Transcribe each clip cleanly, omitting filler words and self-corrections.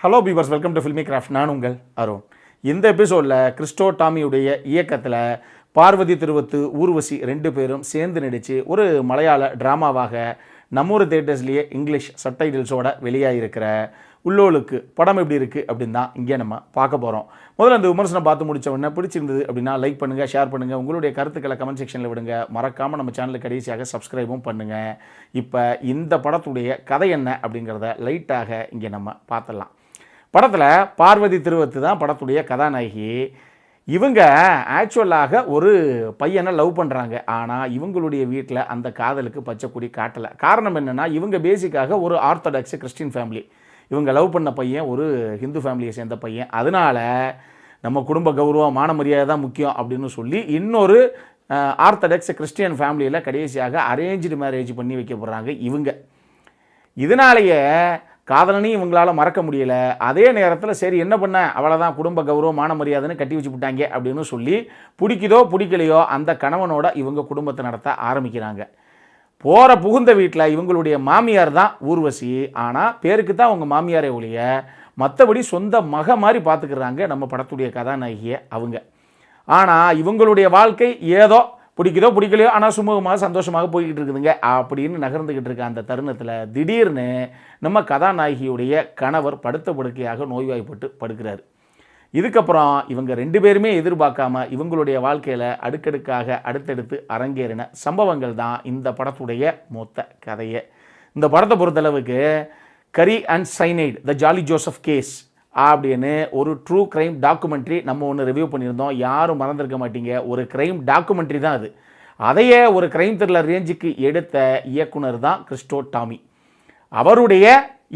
Hello beavers, welcome to filmi craft. நான் உங்கள் அருண். இந்த எபிசோடில் கிறிஸ்டோ டாமியுடைய இயக்கத்தில் பார்வதி திருவத்து, ஊர்வசி ரெண்டு பேரும் சேர்ந்து நடித்து ஒரு மலையாள ட்ராமாவாக நம்மூர் தேட்டர்ஸ்லேயே இங்கிலீஷ் சப்டைட்டில்ஸோட வெளியாகிருக்கிற உள்ளோலுக்கு படம் எப்படி இருக்குது அப்படின்னு தான் இங்கே நம்ம பார்க்க போகிறோம். முதல்ல அந்த விமர்சனம் பார்த்து முடித்த உடனே பிடிச்சிருந்தது அப்படின்னா லைக் பண்ணுங்கள், ஷேர் பண்ணுங்கள், உங்களுடைய கருத்துக்களை கமெண்ட் செக்ஷனில் விடுங்க. மறக்காமல் நம்ம சேனலுக்கு கடைசியாக சப்ஸ்கிரைபும் பண்ணுங்கள். இப்போ இந்த படத்துடைய கதை என்ன அப்படிங்கிறத லைட்டாக இங்கே நம்ம பார்த்துடலாம். படத்தில் பார்வதி திருவத்து தான் படத்துடைய கதாநாயகி. இவங்க ஆக்சுவலாக ஒரு பையனை லவ் பண்ணுறாங்க. ஆனால் இவங்களுடைய வீட்டில் அந்த காதலுக்கு பச்சைக்குடி காட்டலை. காரணம் என்னென்னா, இவங்க பேசிக்காக ஒரு ஆர்த்தடாக்ஸ் கிறிஸ்டின் ஃபேமிலி. இவங்க லவ் பண்ண பையன் ஒரு ஹிந்து ஃபேமிலியை சேர்ந்த பையன். அதனால் நம்ம குடும்ப கௌரவம், மான மரியாதை தான் முக்கியம் அப்படின்னு சொல்லி இன்னொரு ஆர்த்தடாக்ஸ் கிறிஸ்டியன் ஃபேமிலியில் கடைசியாக அரேஞ்சு மேரேஜ் பண்ணி வைக்க போகிறாங்க இவங்க. இதனாலேயே காதலனையும் இவங்களால் மறக்க முடியலை. அதே நேரத்தில் சரி என்ன பண்ண, அவ்வளோதான், குடும்ப கௌரவம், மான மரியாதைன்னு கட்டி வச்சு விட்டாங்க அப்படின்னு சொல்லி பிடிக்குதோ பிடிக்கலையோ அந்த கணவனோட இவங்க குடும்பத்தை நடத்த ஆரம்பிக்கிறாங்க. போகிற புகுந்த வீட்டில் இவங்களுடைய மாமியார் தான் ஊர்வசி. ஆனால் பேருக்கு தான் அவங்க மாமியாரே ஒழிய மற்றபடி சொந்த மக மாதிரி பார்த்துக்கிறாங்க நம்ம படத்துடைய கதாநாயகியை அவங்க. ஆனால் இவங்களுடைய வாழ்க்கை ஏதோ பிடிக்குதோ பிடிக்கலையோ ஆனால் சுமூகமாக சந்தோஷமாக போய்கிட்டு இருக்குதுங்க. அப்படின்னு நகர்ந்துக்கிட்டு இருக்க அந்த தருணத்தில் திடீர்னு நம்ம கதாநாயகியுடைய கணவர் படுத்த படுக்கையாக நோய்வாய்ப்பட்டு படுக்கிறார். இதுக்கப்புறம் இவங்க ரெண்டு பேருமே எதிர்பார்க்காம இவங்களுடைய வாழ்க்கையில் அடுக்கடுக்காக அடுத்தடுத்து அரங்கேறின சம்பவங்கள் தான் இந்த படத்துடைய மொத்த கதையை. இந்த படத்தை பொறுத்தளவுக்கு curry and cyanide the Jolly Joseph case அப்படின்னு ஒரு ட்ரூ கிரைம் டாக்குமெண்ட்ரி நம்ம ஒன்று ரிவ்யூ பண்ணியிருந்தோம். யாரும் மறந்துருக்க மாட்டீங்க. ஒரு கிரைம் டாக்குமெண்ட்ரி தான் அது. அதையே ஒரு கிரைம் த்ரில்லர் ரேஞ்சுக்கு எடுத்த இயக்குனர் தான் கிறிஸ்டோ டாமி. அவருடைய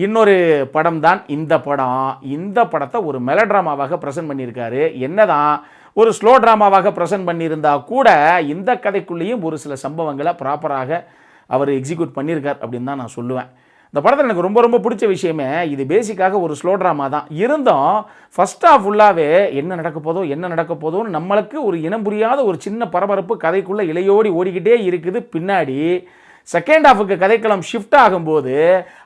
இன்னொரு படம் தான் இந்த படம். இந்த படத்தை ஒரு மெலோட்ராமாவாக ப்ரெசென்ட் பண்ணியிருக்காரு. என்னதான் ஒரு ஸ்லோ ட்ராமாவாக ப்ரெசென்ட் பண்ணியிருந்தா கூட இந்த கதைக்குள்ளேயும் ஒரு சில சம்பவங்களை ப்ராப்பராக அவர் எக்ஸிக்யூட் பண்ணியிருக்கார் அப்படின்னு தான் நான் சொல்லுவேன். இந்த படத்தில் எனக்கு ரொம்ப ரொம்ப பிடிச்ச விஷயமே இது பேசிக்காக ஒரு ஸ்லோ ட்ராமா தான். இருந்தும் ஃபர்ஸ்ட் ஆஃப் ஃபுல்லாகவே என்ன நடக்க போதோன்னு நம்மளுக்கு ஒரு இனம் புரியாத ஒரு சின்ன பரபரப்பு கதைக்குள்ளே இலையோடி ஓடிக்கிட்டே இருக்குது. பின்னாடி செகண்ட் ஹாஃபுக்கு கதைக்களம் ஷிஃப்ட் ஆகும்போது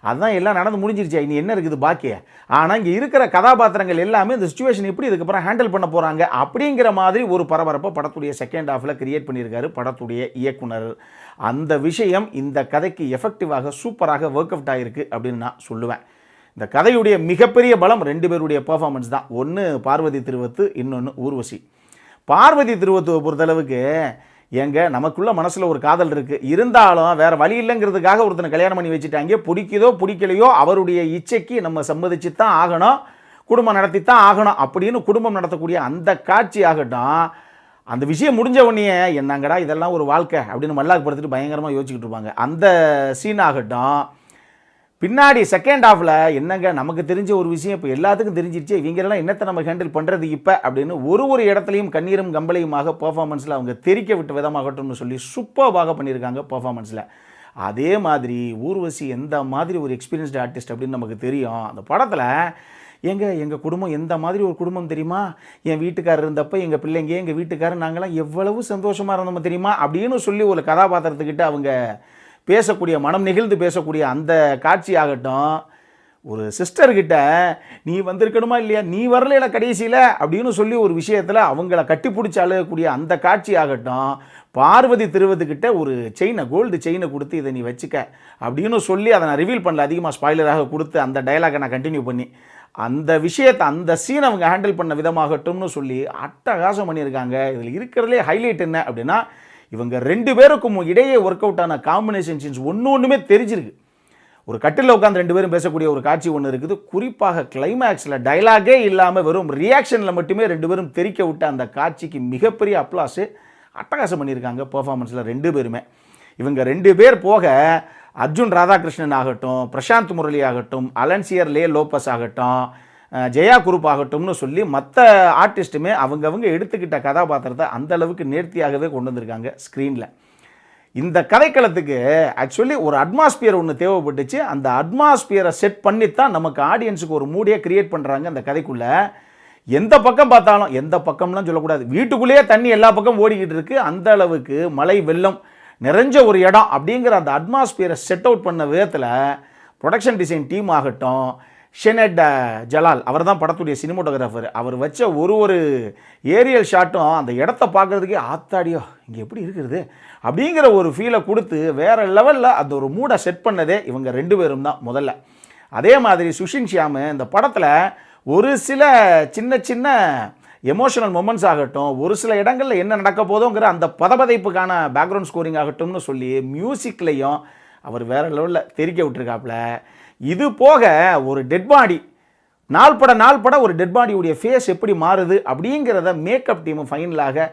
அதுதான் எல்லாம் நடந்து முடிஞ்சிருச்சு, இனி என்ன இருக்குது பாக்கி. ஆனால் இங்கே இருக்கிற கதாபாத்திரங்கள் எல்லாமே இந்த சிச்சுவேஷன் எப்படி இதுக்கப்புறம் ஹேண்டில் பண்ண போகிறாங்க அப்படிங்கிற மாதிரி ஒரு பரபரப்பை படத்துடைய செகண்ட் ஹாஃபில் கிரியேட் பண்ணியிருக்காரு படத்துடைய இயக்குனர். அந்த விஷயம் இந்த கதைக்கு எஃபெக்டிவாக சூப்பராக ஒர்க் அவுட் ஆகிருக்கு அப்படின்னு நான் சொல்லுவேன். இந்த கதையுடைய மிகப்பெரிய பலம் ரெண்டு பேருடைய பெர்ஃபார்மன்ஸ் தான். ஒன்று பார்வதி திருவத்து, இன்னொன்று ஊர்வசி. பார்வதி திருவத்துவை பொறுத்தளவுக்கு நமக்குள்ள மனசில் ஒரு காதல் இருக்குது, இருந்தாலும் வேறு வழி இல்லைங்கிறதுக்காக ஒருத்தனை கல்யாணம் பண்ணி வச்சுட்டாங்க. பிடிக்குதோ பிடிக்கலையோ அவருடைய இச்சைக்கு நம்ம சம்மதிச்சு தான் ஆகணும், குடும்பம் நடத்தி தான் ஆகணும் அப்படின்னு குடும்பம் நடத்தக்கூடிய அந்த காட்சி ஆகட்டும். அந்த விஷயம் முடிஞ்ச உடனே என்னங்கடா இதெல்லாம் ஒரு வாழ்க்கை அப்படின்னு மல்லாக்கு படுத்துட்டு பயங்கரமாக யோசிச்சுக்கிட்டு இருப்பாங்க. அந்த சீன் ஆகட்டும். பின்னாடி செகண்ட் ஹாஃபில் என்னங்க நமக்கு தெரிஞ்ச ஒரு விஷயம் இப்போ எல்லாத்துக்கும் தெரிஞ்சிருச்சு, இவங்களெல்லாம் என்னத்தை நம்ம ஹேண்டில் பண்ணுறது இப்போ அப்படின்னு ஒரு இடத்துலையும் கண்ணீரும் கம்பளையுமாக பெர்ஃபார்மன்ஸில் அவங்க தெரிக்க விட்ட விதமாகட்டும்னு சொல்லி சூப்பராக பண்ணியிருக்காங்க பெர்ஃபார்மன்ஸில். அதே மாதிரி ஊர்வசி எந்த மாதிரி ஒரு எக்ஸ்பீரியன்ஸ்டு ஆர்டிஸ்ட் அப்படின்னு நமக்கு தெரியும். அந்த படத்தில் எங்கள் குடும்பம் எந்த மாதிரி ஒரு குடும்பம் தெரியுமா, என் வீட்டுக்காரர் இருந்தப்போ எங்கள் பிள்ளைங்க, எங்கள் வீட்டுக்காரர், நாங்களாம் எவ்வளவு சந்தோஷமாக இருந்தோம் தெரியுமா அப்படின்னு சொல்லி ஒரு கதாபாத்திரத்துக்கிட்ட அவங்க பேசக்கூடிய, மனம் நெகிழ்ந்து பேசக்கூடிய அந்த காட்சி ஆகட்டும். ஒரு சிஸ்டர்கிட்ட நீ வந்திருக்கணுமா இல்லையா, நீ வரல கடைசியில் அப்படின்னு சொல்லி ஒரு விஷயத்தில் அவங்கள கட்டிப்பிடிச்சி அழுகக்கூடிய அந்த காட்சி ஆகட்டும். பார்வதி திருவத்துக்கிட்ட ஒரு செயினை, கோல்டு செயினை கொடுத்து இதை நீ வச்சுக்க அப்படின்னு சொல்லி அதை நான் ரிவீல் பண்ணல, அதிகமாக ஸ்பாய்லராக கொடுத்து அந்த டைலாகை நான் கண்டினியூ பண்ணி அந்த விஷயத்தை, அந்த சீன் அவங்க ஹேண்டில் பண்ண விதமாகட்டும்னு சொல்லி அட்டகாசம் பண்ணியிருக்காங்க. இதில் இருக்கிறதுலே ஹைலைட் என்ன அப்படின்னா, இவங்க ரெண்டு பேருக்கும் இடையே ஒர்க் அவுட் ஆன காம்பினேஷன் சீன்ஸ் ஒன்றுமே தெரிஞ்சிருக்கு. ஒரு கட்டில் உட்காந்து ரெண்டு பேரும் பேசக்கூடிய ஒரு காட்சி ஒன்று இருக்குது. குறிப்பாக கிளைமேக்ஸில் டைலாகே இல்லாமல் வெறும் ரியாக்ஷனில் மட்டுமே ரெண்டு பேரும் தெரிக்க விட்ட அந்த காட்சிக்கு மிகப்பெரிய அப்ளாஸு அட்டகாசம் பண்ணியிருக்காங்க பெர்ஃபார்மன்ஸில் ரெண்டு பேருமே. இவங்க ரெண்டு பேர் போக அர்ஜுன் ராதாகிருஷ்ணன் ஆகட்டும், பிரசாந்த் முரளி ஆகட்டும், அலன்சியர் லே லோபஸ் ஆகட்டும், ஜெயா குரூப் ஆகட்டும்னு சொல்லி மற்ற ஆர்டிஸ்ட்டுமே அவங்கவுங்க எடுத்துக்கிட்ட கதாபாத்திரத்தை அந்த அளவுக்கு நேர்த்தியாகவே கொண்டு வந்திருக்காங்க ஸ்க்ரீனில். இந்த கதைக்களத்துக்கு ஆக்சுவலி ஒரு அட்மாஸ்பியர் ஒன்று தேவைப்பட்டுச்சு. அந்த அட்மாஸ்பியரை செட் பண்ணித்தான் நமக்கு ஆடியன்ஸுக்கு ஒரு மூடியை கிரியேட் பண்ணுறாங்க. அந்த கதைக்குள்ளே எந்த பக்கம் பார்த்தாலும், எந்த பக்கம்லாம் சொல்லக்கூடாது, வீட்டுக்குள்ளேயே தண்ணி எல்லா பக்கம் ஓடிக்கிட்டு இருக்குது, அந்த அளவுக்கு மழை வெள்ளம் நிறைஞ்ச ஒரு இடம் அப்படிங்கிற அந்த அட்மாஸ்பியரை செட் அவுட் பண்ண விதத்தில் ப்ரொடக்ஷன் டிசைன் டீம் ஆகட்டும், ஷெனட் ஜலால் அவர் தான் படத்துடைய சினிமோட்டோகிராஃபர். அவர் வச்ச ஒரு ஏரியல் ஷாட்டும் அந்த இடத்த பார்க்குறதுக்கே ஆத்தாடியோ இங்கே எப்படி இருக்கிறது அப்படிங்கிற ஒரு ஃபீலை கொடுத்து வேறு லெவலில் அந்த ஒரு மூடை செட் பண்ணதே இவங்க 2 பேரும் தான் முதல்ல. அதே மாதிரி சுஷின் ஷியாம் இந்த படத்தில் ஒரு சில சின்ன சின்ன எமோஷனல் மொமெண்ட்ஸ் ஆகட்டும், ஒரு சில இடங்களில் என்ன நடக்க போதோங்கிற அந்த பதபதைப்புக்கான பேக்ரவுண்ட் ஸ்கோரிங் ஆகட்டும்னு சொல்லி மியூசிக்லையும் அவர் வேறு லெவலில் தெரிக்க விட்டுருக்காப்புல. இது போக ஒரு டெட் பாடி நாள் பட ஒரு டெட் பாடியுடைய ஃபேஸ் எப்படி மாறுது அப்படிங்கிறத மேக்கப் டீம் ஃபைனலாக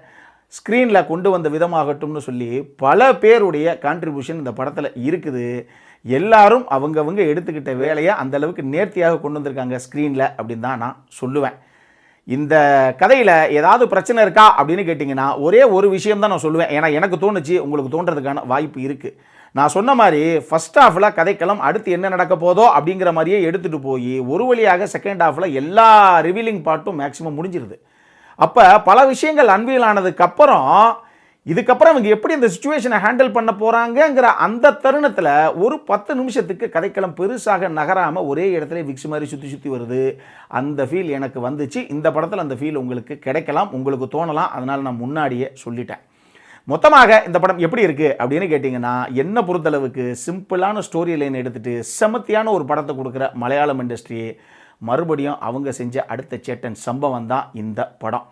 ஸ்க்ரீனில் கொண்டு வந்த விதமாகட்டும்னு சொல்லி பல பேருடைய கான்ட்ரிபியூஷன் இந்த படத்தில் இருக்குது. எல்லாரும் அவங்கவங்க எடுத்துக்கிட்ட வேலையை அந்தளவுக்கு நேர்த்தியாக கொண்டு வந்திருக்காங்க ஸ்க்ரீனில் அப்படின்னு தான் நான் சொல்லுவேன். இந்த கதையில் ஏதாவது பிரச்சனை இருக்கா அப்படின்னு கேட்டிங்கன்னா ஒரே ஒரு விஷயம் தான் நான் சொல்லுவேன். ஏன்னா எனக்கு தோணுச்சு, உங்களுக்கு தோன்றதுக்கான வாய்ப்பு இருக்குது. நான் சொன்ன மாதிரி ஃபர்ஸ்ட் ஹாஃபில் கதைக்களம் அடுத்து என்ன நடக்க போதோ அப்படிங்கிற மாதிரியே எடுத்துகிட்டு போய் ஒரு வழியாக செகண்ட் ஹாஃபில் எல்லா ரிவீலிங் பார்ட்டும் மேக்ஸிமம் முடிஞ்சிருது. அப்போ பல விஷயங்கள் அன்வீல் ஆனதுக்கப்புறம் இதுக்கப்புறம் இவங்க எப்படி இந்த சுச்சுவேஷனை ஹேண்டில் பண்ண போகிறாங்கங்கிற அந்த தருணத்தில் ஒரு 10 நிமிஷத்துக்கு கதைக்களம் பெருசாக நகராமல் ஒரே இடத்துல விக்ஸ் மாதிரி சுற்றி வருது. அந்த ஃபீல் எனக்கு வந்துச்சு. இந்த படத்தில் அந்த ஃபீல் உங்களுக்கு கிடைக்கலாம், உங்களுக்கு தோணலாம். அதனால் நான் முன்னாடியே சொல்லிட்டேன். மொத்தமாக இந்த படம் எப்படி இருக்குது அப்படின்னு கேட்டிங்கன்னா, என்னை பொறுத்தளவுக்கு சிம்பிளான ஸ்டோரி லைன் எடுத்துகிட்டு செமத்தியான ஒரு படத்தை கொடுக்குற மலையாளம் இண்டஸ்ட்ரி மறுபடியும் அவங்க செஞ்ச அடுத்த சேட்டன் சம்பவம் தான் இந்த படம்.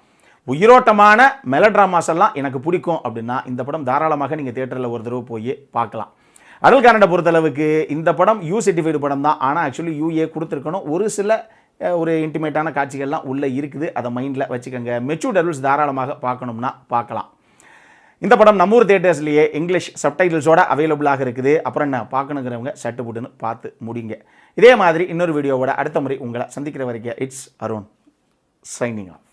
உயிரோட்டமான மெலோட்ராமாஸ் எல்லாம் எனக்கு பிடிக்கும் அப்படின்னா இந்த படம் தாராளமாக நீங்கள் தியேட்டரில் ஒரு தடவை போய் பார்க்கலாம். அடல் கன்னடை பொறுத்தளவுக்கு இந்த படம் யூ சர்டிஃபைடு படம் தான். ஆனால் ஆக்சுவலி யூஏ கொடுத்துருக்கணும். ஒரு சில ஒரு இன்டிமேட்டான காட்சிகள்லாம் உள்ளே இருக்குது, அதை மைண்டில் வச்சுக்கோங்க. மெச்சூர்ட் அடல்ட்ஸ் தாராளமாக பார்க்கணும்னா பார்க்கலாம். இந்த படம் நம்மூர் தியேட்டர்ஸ்லேயே இங்கிலீஷ் சப்டைட்டில்ஸோட அவைலபிளாக இருக்குது. அப்புறம் என்ன பார்க்கணுங்கிறவங்க சட்டு புட்டுன்னு பார்த்து முடிங்க. இதே மாதிரி இன்னொரு வீடியோவோட அடுத்த முறை உங்களை சந்திக்கிற வரைக்கும் இட்ஸ் அருண் சைனிங் ஆஃப்.